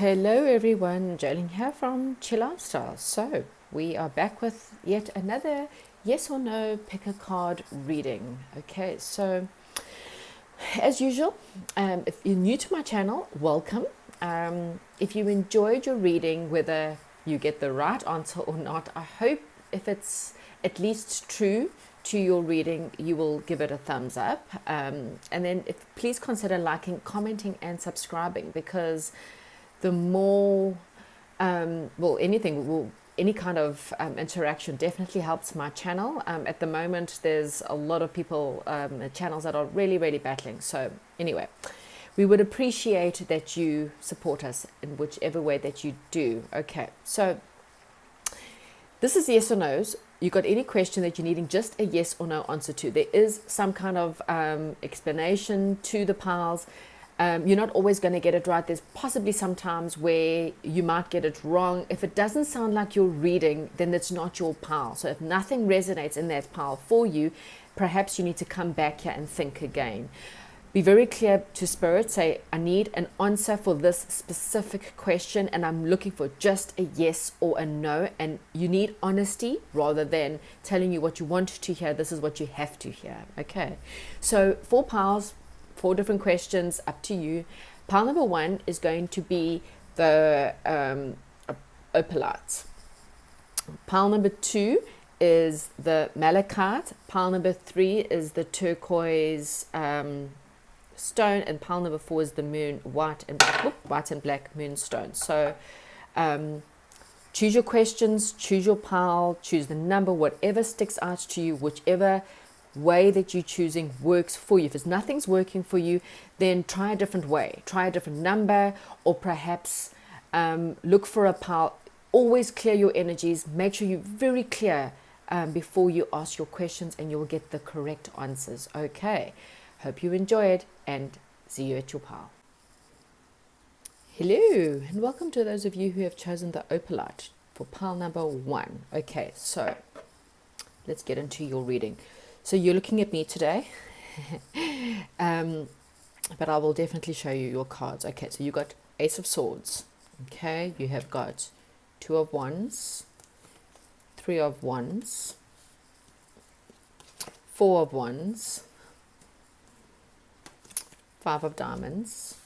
Hello everyone, Jolene here from Chill Lifestyle. So we are back with yet another yes or no pick a card reading. Okay, so as usual, if you're new to my channel, welcome. If you enjoyed your reading, whether you get the right answer or not, I hope if it's at least true to your reading, you will give it a thumbs up. And then please consider liking, commenting, and subscribing, because the more, any kind of interaction definitely helps my channel. At the moment, there's a lot of people, channels that are really, really battling. So anyway, we would appreciate that you support us in whichever way that you do. Okay, so this is yes or no's. You got any question that you're needing just a yes or no answer to. There is some kind of explanation to the piles. You're not always going to get it right. There's possibly some times where you might get it wrong. If it doesn't sound like you're reading, then it's not your pile. So if nothing resonates in that pile for you, perhaps you need to come back here and think again. Be very clear to Spirit. Say, I need an answer for this specific question, and I'm looking for just a yes or a no. And you need honesty rather than telling you what you want to hear. This is what you have to hear. Okay. So 4 piles, 4 different questions, up to you. Pile number 1 is going to be the opalite. Pile number 2 is the malachite. Pile number 3 is the turquoise stone, and pile number 4 is the moon white and black moonstone. So choose your questions, choose your pile, choose the number, whatever sticks out to you, whichever way that you're choosing works for you. If nothing's working for you, then try a different way, try a different number, or perhaps look for a pile. Always clear your energies. Make sure you're very clear before you ask your questions, and you'll get the correct answers. Okay, hope you enjoy it, and see you at your pile. Hello, and welcome to those of you who have chosen the opalite for pile number 1. Okay, so let's get into your reading. So you're looking at me today, but I will definitely show you your cards. Okay, so you got Ace of Swords. Okay, you have got 2 of Wands, 3 of Wands, 4 of Wands, 5 of Diamonds,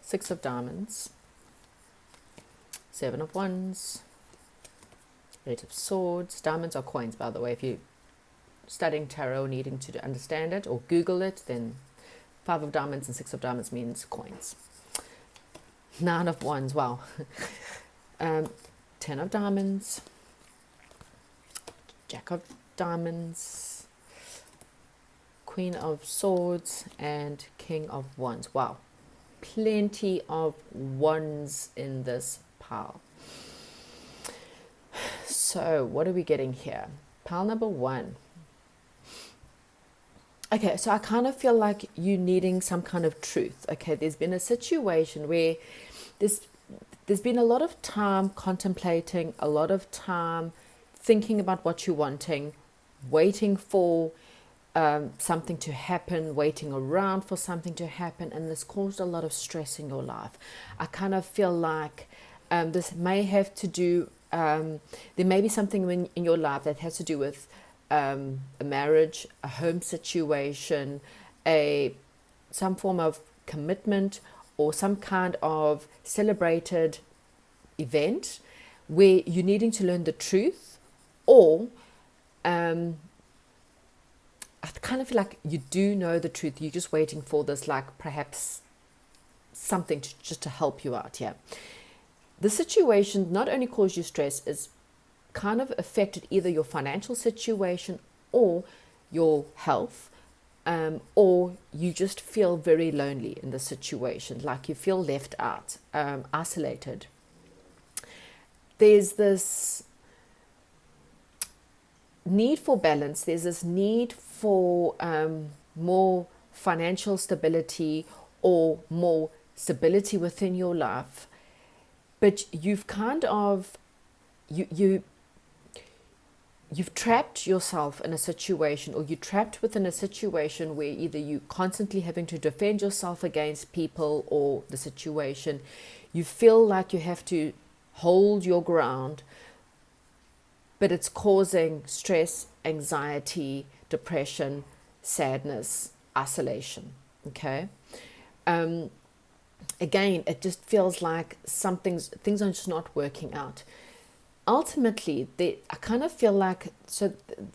6 of Diamonds, 7 of Wands, 8 of Swords. Diamonds are coins, by the way. If you're studying tarot, needing to understand it or Google it, then 5 of Diamonds and 6 of Diamonds means coins. 9 of Wands, wow. 10 of Diamonds, Jack of Diamonds, Queen of Swords, and King of Wands. Wow, plenty of wands in this pile. So what are we getting here? Pile number 1. Okay, so I kind of feel like you needing some kind of truth. Okay, there's been a situation where there's been a lot of time contemplating, a lot of time thinking about what you're wanting, waiting for something to happen, waiting around for something to happen, and this caused a lot of stress in your life. I kind of feel like this may have to do, there may be something in your life that has to do with a marriage, a home situation, some form of commitment, or some kind of celebrated event where you're needing to learn the truth, or I kind of feel like you do know the truth. You're just waiting for this, like perhaps something just to help you out here. The situation not only caused you stress, it's kind of affected either your financial situation or your health, or you just feel very lonely in the situation, like you feel left out, isolated. There's this need for balance. There's this need for more financial stability or more stability within your life, but you've kind of you've trapped yourself in a situation, or you're trapped within a situation where either you constantly having to defend yourself against people or the situation. You feel like you have to hold your ground, but it's causing stress, anxiety, depression, sadness, isolation. Okay. Again, it just feels like things are just not working out. Ultimately, I kind of feel like,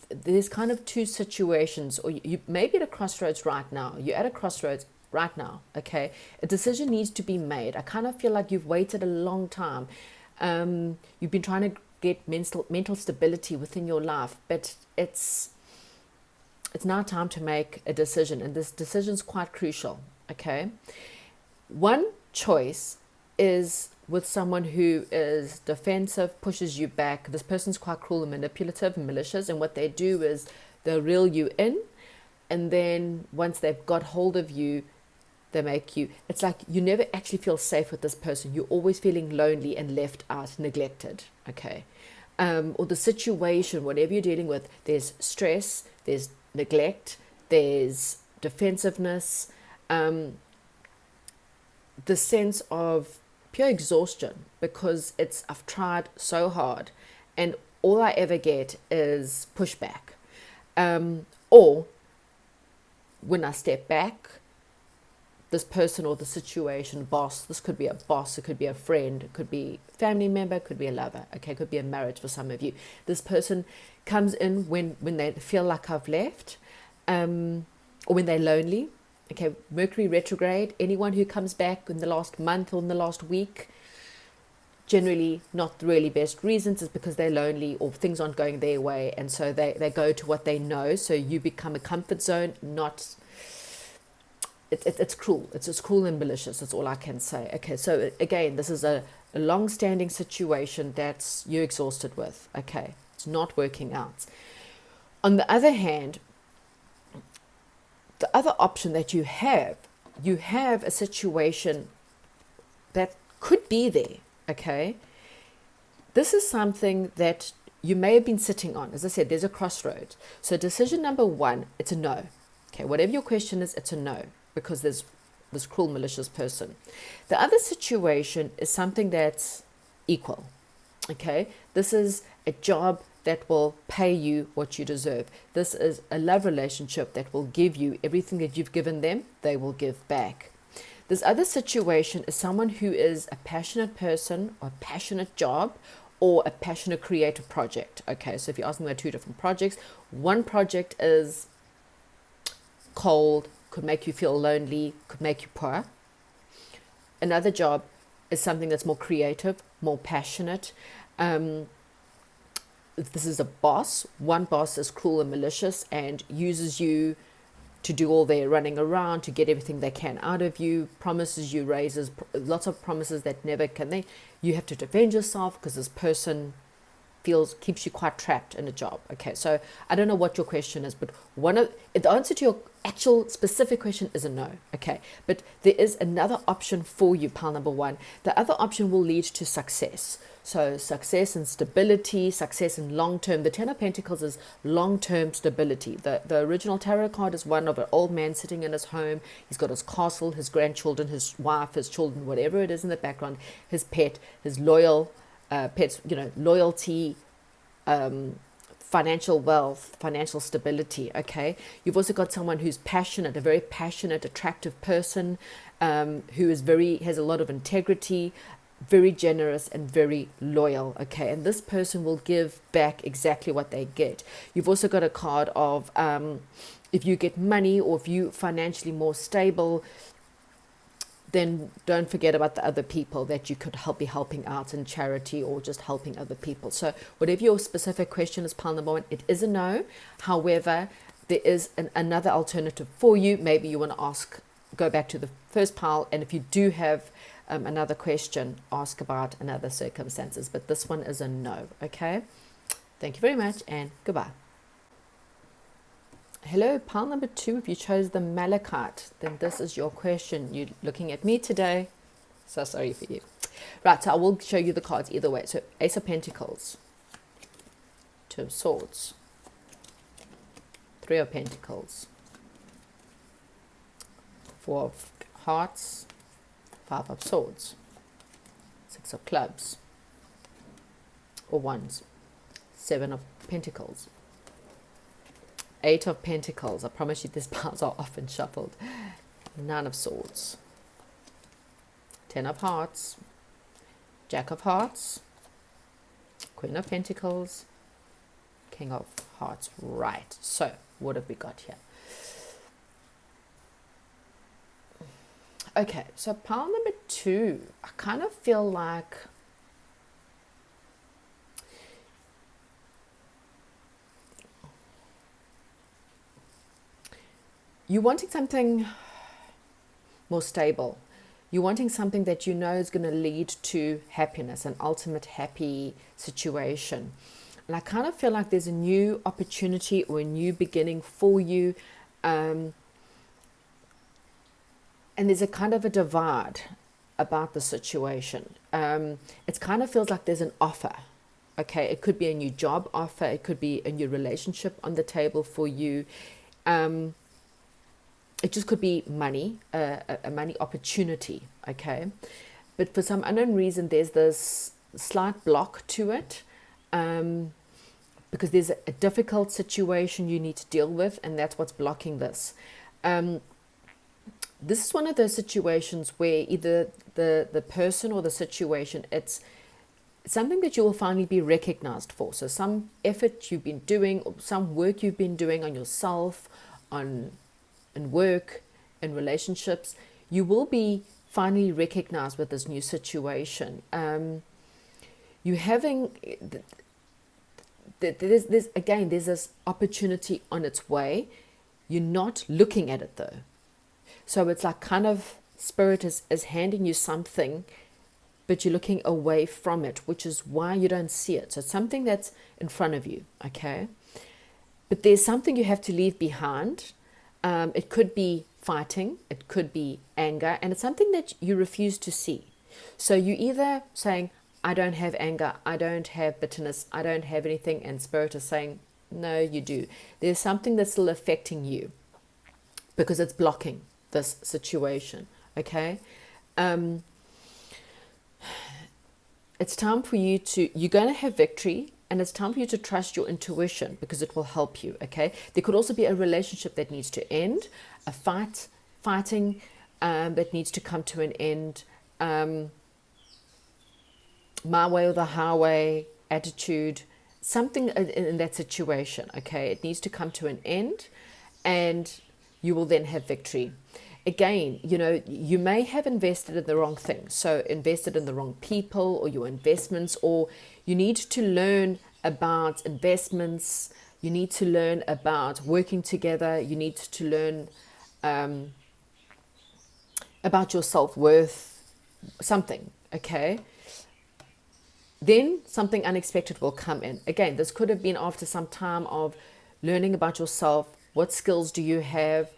there's kind of two situations, or you may be at a crossroads right now. You're at a crossroads right now, okay? A decision needs to be made. I kind of feel like you've waited a long time. You've been trying to get mental stability within your life, but it's now time to make a decision, and this decision is quite crucial, okay? One choice is with someone who is defensive, pushes you back. This person's quite cruel and manipulative and malicious, and what they do is they'll reel you in, and then once they've got hold of you, they make you, it's like you never actually feel safe with this person. You're always feeling lonely and left out, neglected, okay? Or the situation, whatever you're dealing with, there's stress, there's neglect, there's defensiveness, the sense of pure exhaustion, because I've tried so hard and all I ever get is pushback. Or when I step back, this person or the situation, boss, this could be a boss, it could be a friend, it could be a family member, it could be a lover, okay, it could be a marriage for some of you. This person comes in when they feel like I've left, or when they're lonely. Okay, Mercury retrograde, anyone who comes back in the last month or in the last week, generally not the really best reasons, is because they're lonely or things aren't going their way, and so they go to what they know. So you become a comfort zone. It's cruel. It's cruel and malicious. That's all I can say. Okay, so again, this is a long-standing situation that's you're exhausted with. Okay, it's not working out. On the other hand, the other option that you have a situation that could be there, okay? This is something that you may have been sitting on. As I said, there's a crossroads. So decision number one, it's a no. Okay, whatever your question is, it's a no, because there's this cruel, malicious person. The other situation is something that's equal, okay? This is a job that will pay you what you deserve. This is a love relationship that will give you everything that you've given them, they will give back. This other situation is someone who is a passionate person, or a passionate job, or a passionate creative project. Okay, so if you're asking about two different projects, one project is cold, could make you feel lonely, could make you poor. Another job is something that's more creative, more passionate. This is a boss. One boss is cruel and malicious and uses you to do all their running around, to get everything they can out of you, promises you raises, lots of promises that never can they. You have to defend yourself because this person keeps you quite trapped in a job. Okay, so I don't know what your question is, but the answer to your actual specific question is a no. Okay, but there is another option for you, pile number one. The other option will lead to success. So success and stability, success in long term. The Ten of Pentacles is long term stability. The original tarot card is one of an old man sitting in his home. He's got his castle, his grandchildren, his wife, his children, whatever it is in the background, his pet, his loyal pets, loyalty, financial wealth, financial stability. Okay, you've also got someone who's passionate, a very passionate, attractive person, who has a lot of integrity, very generous and very loyal. Okay, and this person will give back exactly what they get. You've also got a card of if you get money, or if you financially more stable, then don't forget about the other people that you could be helping out in charity, or just helping other people. So whatever your specific question is, pile number one, it is a no. However, there is another alternative for you. Maybe you want to go back to the first pile, and if you do have another question, ask about another circumstances. But this one is a no. Okay, thank you very much, and goodbye. Hello, pile number two. If you chose the Malachite, then this is your question. You're looking at me today, so sorry for you. Right, so I will show you the cards either way. So Ace of Pentacles, Two of Swords, Three of Pentacles, Four of Hearts, Five of Swords, Six of Clubs, or Wands, Seven of Pentacles, Eight of Pentacles. I promise you these piles are often shuffled. Nine of Swords, Ten of Hearts, Jack of Hearts, Queen of Pentacles, King of Hearts. Right, so what have we got here? Okay, so pile number 2, I kind of feel like you're wanting something more stable. You're wanting something that you know is going to lead to happiness, an ultimate happy situation. And I kind of feel like there's a new opportunity or a new beginning for you. And there's a kind of a divide about the situation. It kind of feels like there's an offer. Okay, it could be a new job offer. It could be a new relationship on the table for you. It just could be money, a money opportunity, okay? But for some unknown reason, there's this slight block to it, because there's a difficult situation you need to deal with, and that's what's blocking this. This is one of those situations where either the person or the situation, it's something that you will finally be recognized for. So some effort you've been doing, or some work you've been doing on yourself, in work, in relationships, you will be finally recognized with this new situation. You having there's this opportunity on its way. You're not looking at it though, so it's like kind of Spirit is handing you something, but you're looking away from it, which is why you don't see it. So it's something that's in front of you, okay, but there's something you have to leave behind. It could be fighting, it could be anger, and it's something that you refuse to see. So you either saying, I don't have anger, I don't have bitterness, I don't have anything, and Spirit is saying, no, you do. There's something that's still affecting you because it's blocking this situation, okay? It's time for you you're going to have victory. And it's time for you to trust your intuition because it will help you, okay? There could also be a relationship that needs to end, a fighting that needs to come to an end, my way or the highway attitude, something in that situation, okay? It needs to come to an end, and you will then have victory. Again, you know, you may have invested in the wrong thing. So invested in the wrong people or your investments, or you need to learn about investments. You need to learn about working together. You need to learn about your self-worth, something, okay? Then something unexpected will come in. Again, this could have been after some time of learning about yourself. What skills do you have?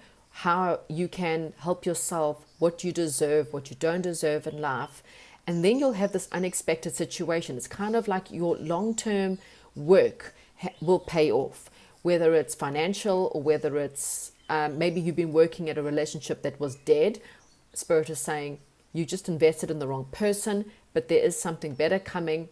How you can help yourself, what you deserve, what you don't deserve in life. And then you'll have this unexpected situation. It's kind of like your long-term work will pay off, whether it's financial or whether it's maybe you've been working at a relationship that was dead. Spirit is saying you just invested in the wrong person, but there is something better coming.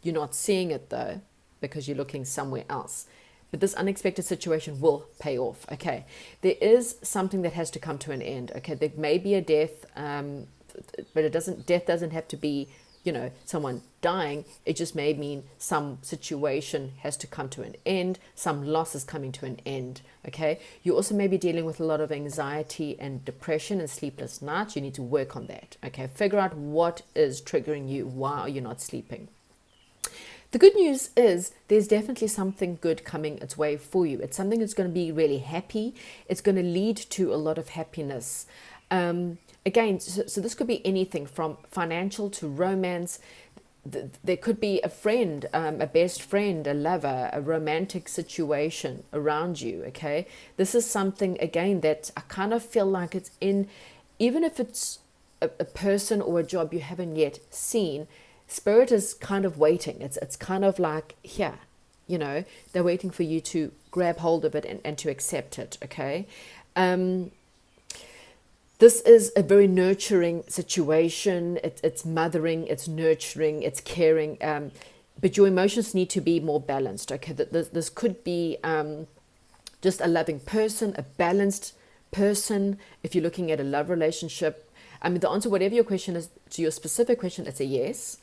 You're not seeing it though because you're looking somewhere else. But this unexpected situation will pay off, okay? There is something that has to come to an end, okay? There may be a death, but death doesn't have to be, you know, someone dying. It just may mean some situation has to come to an end, some loss is coming to an end, okay? You also may be dealing with a lot of anxiety and depression and sleepless nights. You need to work on that, okay? Figure out what is triggering you. Why are you not sleeping? The good news is there's definitely something good coming its way for you. It's something that's going to be really happy. It's going to lead to a lot of happiness. Again, so this could be anything from financial to romance. There could be a friend, a best friend, a lover, a romantic situation around you, okay? This is something, again, that I kind of feel like it's in, even if it's a person or a job you haven't yet seen, Spirit is kind of waiting. It's kind of like, here, they're waiting for you to grab hold of it and to accept it. Okay. This is a very nurturing situation. It's mothering, it's nurturing, it's caring, but your emotions need to be more balanced. Okay, this could be just a loving person, a balanced person. If you're looking at a love relationship, I mean, the answer, whatever your question is, to your specific question, it's a yes.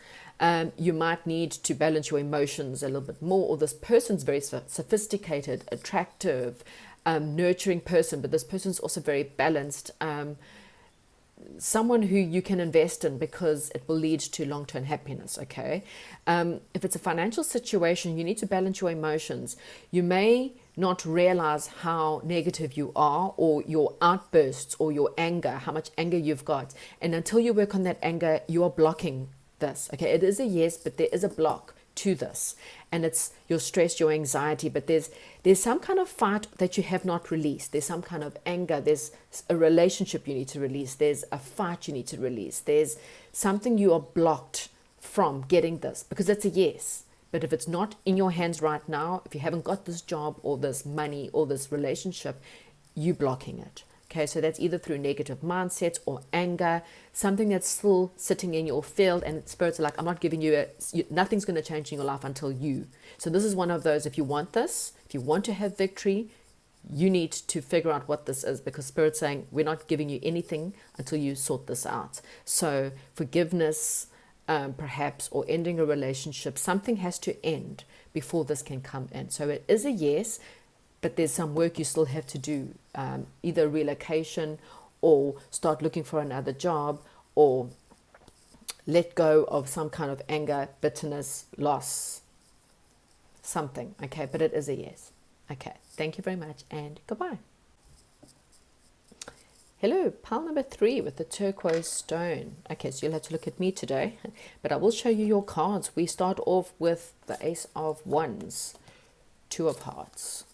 You might need to balance your emotions a little bit more, or this person's very sophisticated, attractive, nurturing person, but this person's also very balanced, someone who you can invest in because it will lead to long-term happiness. Okay. If it's a financial situation, you need to balance your emotions. You may not realize how negative you are, or your outbursts, or your anger, how much anger you've got, and until you work on that anger, you are blocking this. Okay, it is a yes, but there is a block to this, and it's your stress, your anxiety, but there's some kind of fight that you have not released. There's some kind of anger, there's a relationship you need to release, there's a fight you need to release, there's something you are blocked from getting this, because it's a yes. But if it's not in your hands right now, if you haven't got this job or this money or this relationship, you're blocking it. Okay, so that's either through negative mindsets or anger, something that's still sitting in your field, and spirits are like, I'm not giving you nothing's going to change in your life until you. So this is one of those, if you want this, if you want to have victory, you need to figure out what this is, because spirit's saying, we're not giving you anything until you sort this out. So forgiveness, perhaps, or ending a relationship, something has to end before this can come in. So it is a yes, but there's some work you still have to do, either relocation, or start looking for another job, or let go of some kind of anger, bitterness, loss, something. Okay, but it is a yes. Okay, thank you very much, and goodbye. Hello, pile number 3 with the turquoise stone. Okay, so you'll have to look at me today, but I will show you your cards. We start off with the Ace of Wands, 2 of Hearts,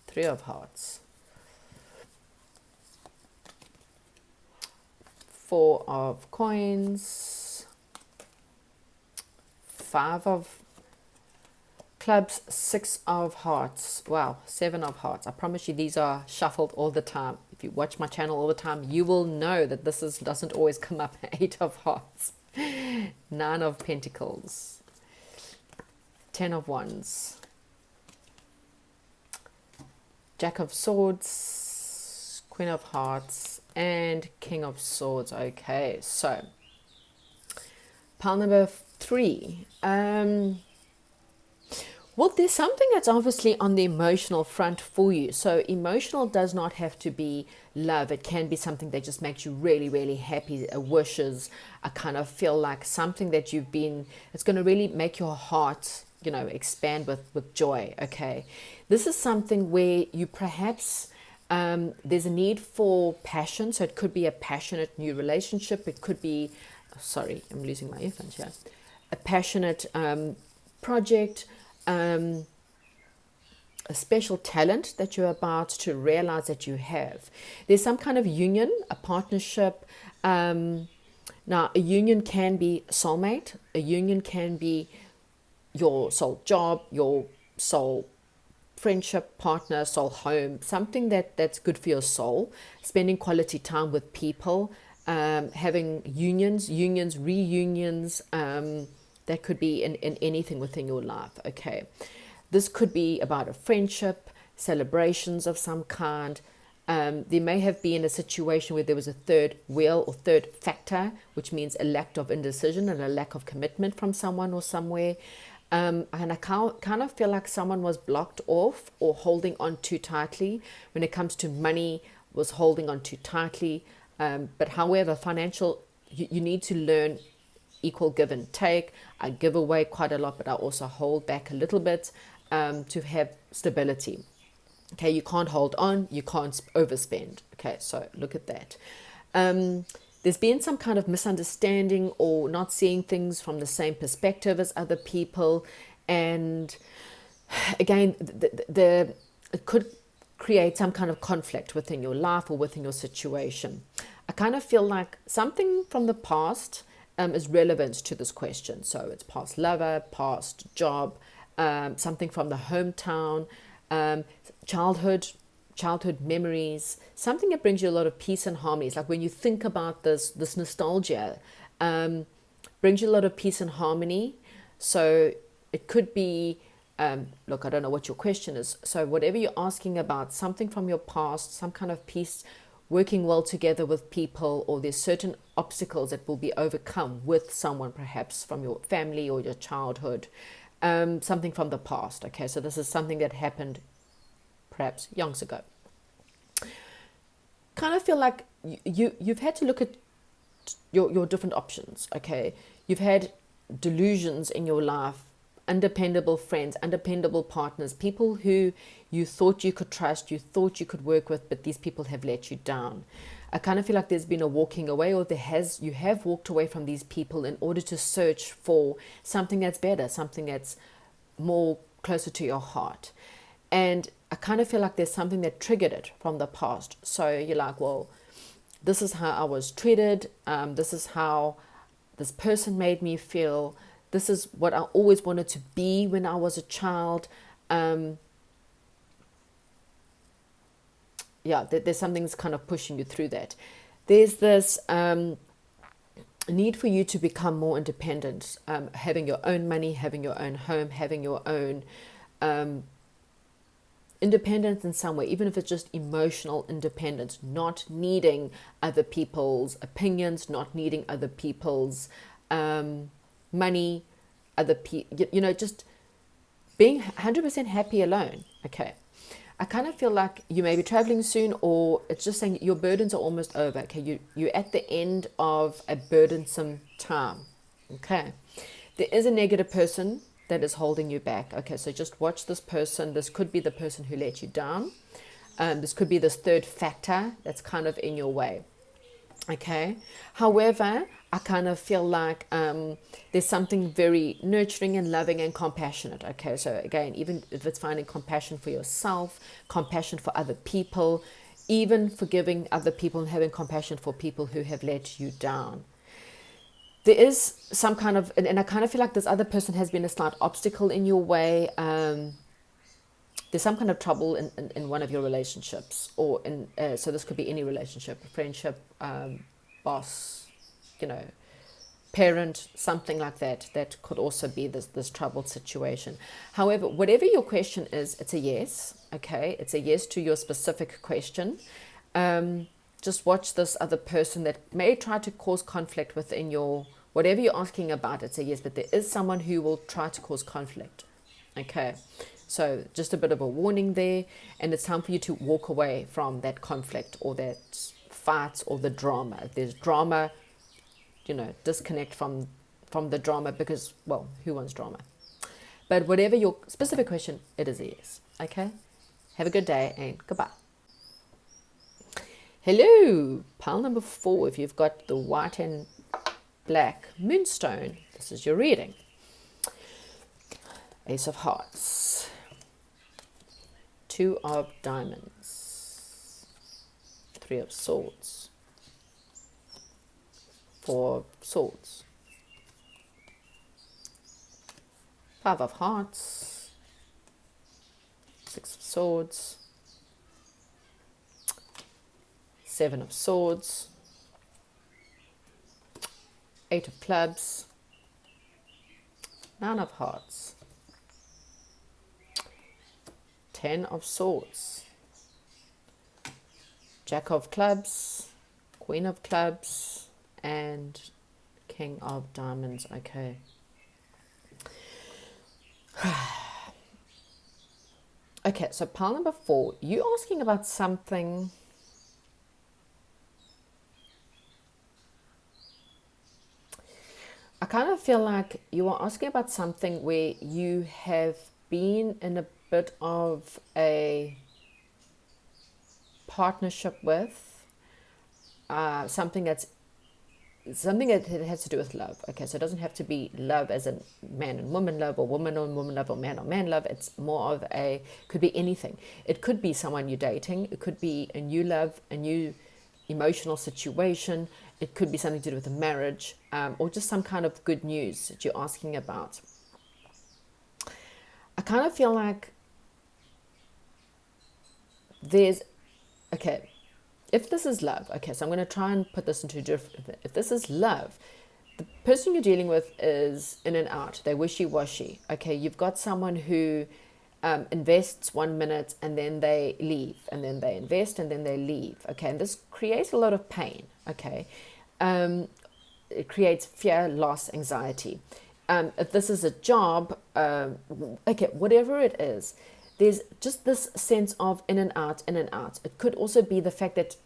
3 of Hearts, 4 of Coins, 5 of Clubs, 6 of Hearts. Wow, 7 of Hearts. I promise you these are shuffled all the time. If you watch my channel all the time, you will know that this doesn't always come up. 8 of Hearts, 9 of Pentacles, 10 of Wands, Jack of Swords, Queen of Hearts, and King of Swords. Okay, so pile number 3. Well, there's something that's obviously on the emotional front for you. So emotional does not have to be love. It can be something that just makes you really, really happy, wishes, I kind of feel like something that it's going to really make your heart, expand with joy. Okay. This is something where you perhaps, there's a need for passion. So it could be a passionate new relationship. It could be, sorry, I'm losing my earphones here. A passionate project, a special talent that you're about to realize that you have. There's some kind of union, a partnership. Now, a union can be soulmate. A union can be your soul job, your soul friendship partner, soul home, something that's good for your soul. Spending quality time with people, having unions, reunions, that could be in anything within your life. Okay, this could be about a friendship, celebrations of some kind. There may have been a situation where there was a third wheel or third factor, which means a lack of indecision and a lack of commitment from someone or somewhere. And I kind of feel like someone was blocked off or holding on too tightly. When it comes to money, was holding on too tightly. But however, financial, you need to learn equal give and take. I give away quite a lot, but I also hold back a little bit to have stability. Okay, you can't hold on, you can't overspend. Okay, so look at that. There's been some kind of misunderstanding or not seeing things from the same perspective as other people. And again, it could create some kind of conflict within your life or within your situation. I kind of feel like something from the past is relevant to this question. So it's past lover, past job, something from the hometown, um, childhood, childhood memories, something that brings you a lot of peace and harmony. It's like when you think about this nostalgia, brings you a lot of peace and harmony. So it could be, look, I don't know what your question is. So whatever you're asking about, something from your past, some kind of peace, working well together with people, or there's certain obstacles that will be overcome with someone, perhaps from your family or your childhood, something from the past. Okay, so this is something that happened perhaps years ago. Kind of feel like you've had to look at your different options. Okay, you've had delusions in your life, undependable friends, undependable partners, people who you thought you could trust, you thought you could work with, but these people have let you down. I kind of feel like there's been a walking away, or you have walked away from these people in order to search for something that's better, something that's more closer to your heart. And I kind of feel like there's something that triggered it from the past. So you're like, well, this is how I was treated. This is how this person made me feel. This is what I always wanted to be when I was a child. There's something that's kind of pushing you through that. There's this need for you to become more independent, having your own money, having your own home, having your own independence in some way, even if it's just emotional independence, not needing other people's opinions, not needing other people's money, just being 100% happy alone. Okay. I kind of feel like you may be traveling soon, or it's just saying your burdens are almost over. Okay. You're at the end of a burdensome time. Okay. There is a negative person that is holding you back. Okay. So just watch this person. This could be the person who let you down. This could be this third factor that's kind of in your way. Okay. However, I kind of feel like there's something very nurturing and loving and compassionate. Okay. So again, even if it's finding compassion for yourself, compassion for other people, even forgiving other people and having compassion for people who have let you down. There is some kind of, and I kind of feel like this other person has been a slight obstacle in your way. There's some kind of trouble in one of your relationships, or so this could be any relationship, friendship, boss, parent, something like that. That could also be this troubled situation. However, whatever your question is, it's a yes. Okay, it's a yes to your specific question. Just watch this other person that may try to cause conflict within your, whatever you're asking about, it's a yes, but there is someone who will try to cause conflict. Okay. So just a bit of a warning there, and it's time for you to walk away from that conflict or that fight or the drama. If there's drama, disconnect from the drama, because, well, who wants drama? But whatever your specific question, it is a yes. Okay? Have a good day and goodbye. Hello, pile number 4. If you've got the white and black moonstone, this is your reading. Ace of Hearts. 2 of Diamonds. 3 of Swords. 4 of Swords. 5 of Hearts. 6 of Swords. 7 of Swords. 8 of Clubs. 9 of Hearts. 10 of Swords. Jack of Clubs. Queen of Clubs. And King of Diamonds. Okay. Okay, so pile number 4. You're asking about something. I kind of feel like you are asking about something where you have been in a bit of a partnership with something that has to do with love. Okay, so it doesn't have to be love as a man and woman love, or woman on woman love, or man on man love. It's more of could be anything. It could be someone you're dating. It could be a new love, a new emotional situation. It could be something to do with a marriage, or just some kind of good news that you're asking about. I kind of feel like there's, okay, if this is love, okay, so I'm going to try and put this into different, if this is love, the person you're dealing with is in and out. They're wishy-washy. Okay, you've got someone who invests 1 minute and then they leave, and then they invest and then they leave. Okay, and this creates a lot of pain. Okay, it creates fear, loss, anxiety. If this is a job, okay, whatever it is, there's just this sense of in and out, in and out. It could also be the fact that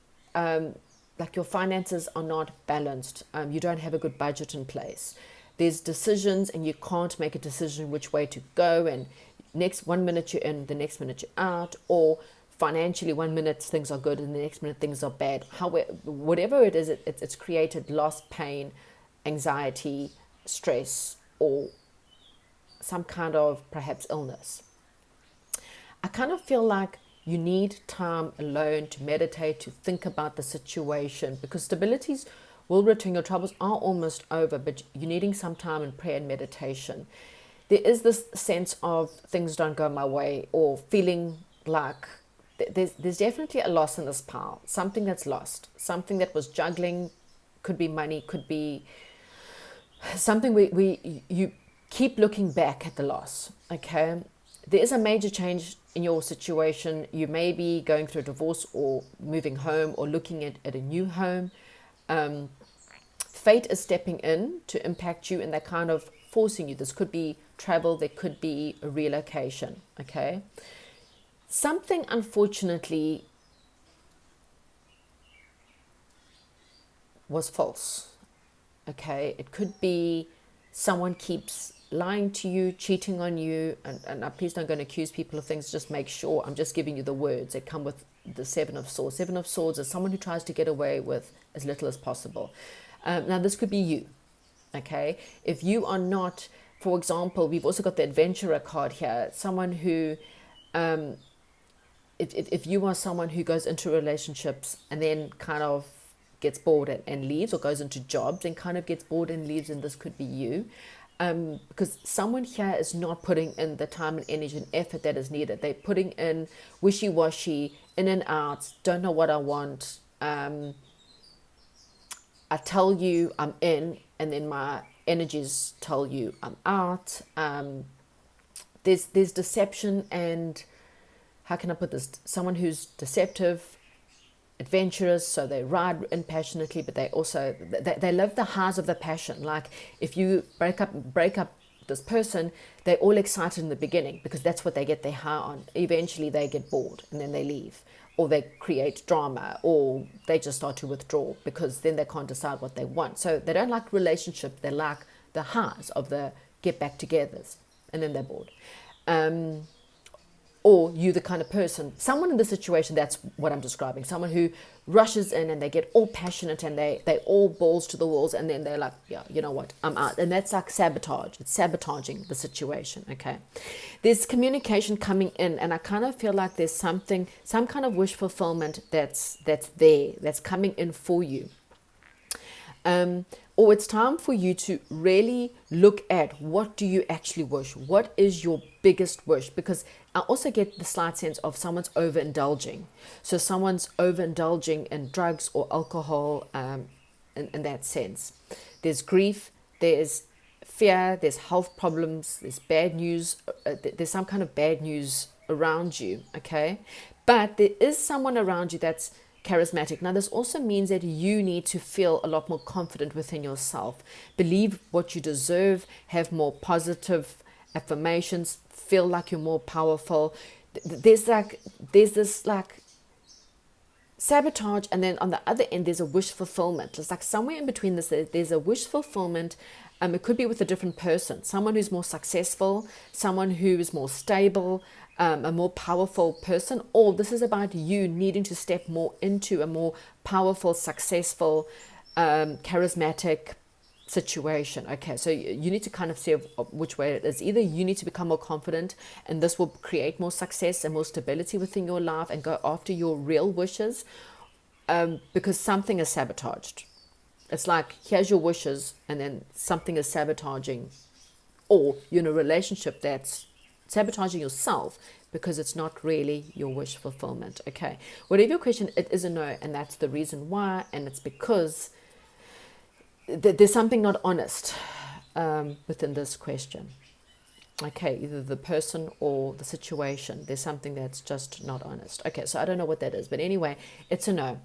like your finances are not balanced. You don't have a good budget in place. There's decisions and you can't make a decision which way to go, and next 1 minute you're in, the next minute you're out, or financially 1 minute things are good and the next minute things are bad. However, whatever it is, it's created loss, pain, anxiety, stress, or some kind of perhaps illness. I kind of feel like you need time alone to meditate, to think about the situation, because stabilities will return. Your troubles are almost over, but you're needing some time in prayer and meditation. There is this sense of things don't go my way, or feeling like there's definitely a loss in this pile, something that's lost, something that was juggling, could be money, could be something you keep looking back at the loss. Okay, there is a major change in your situation. You may be going through a divorce or moving home or looking at a new home. Fate is stepping in to impact you, and they're kind of forcing you. This could be travel, there could be a relocation. Okay, something unfortunately was false. Okay, it could be someone keeps lying to you, cheating on you, and please don't go and accuse people of things. Just make sure, I'm just giving you the words that come with the Seven of Swords. Seven of Swords is someone who tries to get away with as little as possible. Now this could be you. Okay, if you are not, for example, we've also got the adventurer card here, someone who if you are someone who goes into relationships and then kind of gets bored and leaves, or goes into jobs and kind of gets bored and leaves, and this could be you. Because someone here is not putting in the time and energy and effort that is needed. They're putting in wishy-washy, in and out, don't know what I want. I tell you I'm in, and then my energies tell you I'm out. There's deception, and how can I put this? Someone who's deceptive, adventurous, so they ride in passionately, but they also they love the highs of the passion. Like if you break up this person, they're all excited in the beginning because that's what they get their high on. Eventually they get bored and then they leave, or they create drama, or they just start to withdraw because then they can't decide what they want. So they don't like relationship, they like the highs of the get back togethers, and then they're bored. Or you the kind of person, someone in the situation, that's what I'm describing, someone who rushes in and they get all passionate and they all balls to the walls, and then they're like, yeah, you know what, I'm out. And that's like sabotage. It's sabotaging the situation. Okay, there's communication coming in, and I kind of feel like there's some kind of wish fulfillment that's there, that's coming in for you. Or it's time for you to really look at, what do you actually wish? What is your biggest wish? Because I also get the slight sense of someone's overindulging. So someone's overindulging in drugs or alcohol, in that sense. There's grief, there's fear, there's health problems, there's bad news, there's some kind of bad news around you, okay? But there is someone around you that's charismatic. Now, this also means that you need to feel a lot more confident within yourself. Believe what you deserve, have more positive affirmations, feel like you're more powerful. There's this like sabotage, and then on the other end there's a wish fulfillment. It's like somewhere in between this, there's a wish fulfillment. It could be with a different person, someone who's more successful, someone who is more stable, a more powerful person, or this is about you needing to step more into a more powerful, successful, charismatic situation. Okay, so you need to kind of see which way it is. Either you need to become more confident, and this will create more success and more stability within your life, and go after your real wishes, because something is sabotaged. It's like, here's your wishes, and then something is sabotaging, or you're in a relationship that's sabotaging yourself because it's not really your wish fulfillment. Okay, whatever your question, it is a no, and that's the reason why, and it's because there's something not honest within this question. Okay, either the person or the situation, there's something that's just not honest. Okay, so I don't know what that is, but anyway, it's a no.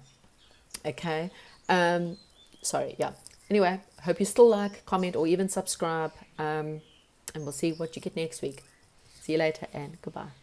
Okay, sorry, yeah. Anyway, hope you still like, comment, or even subscribe, and we'll see what you get next week. See you later, and goodbye.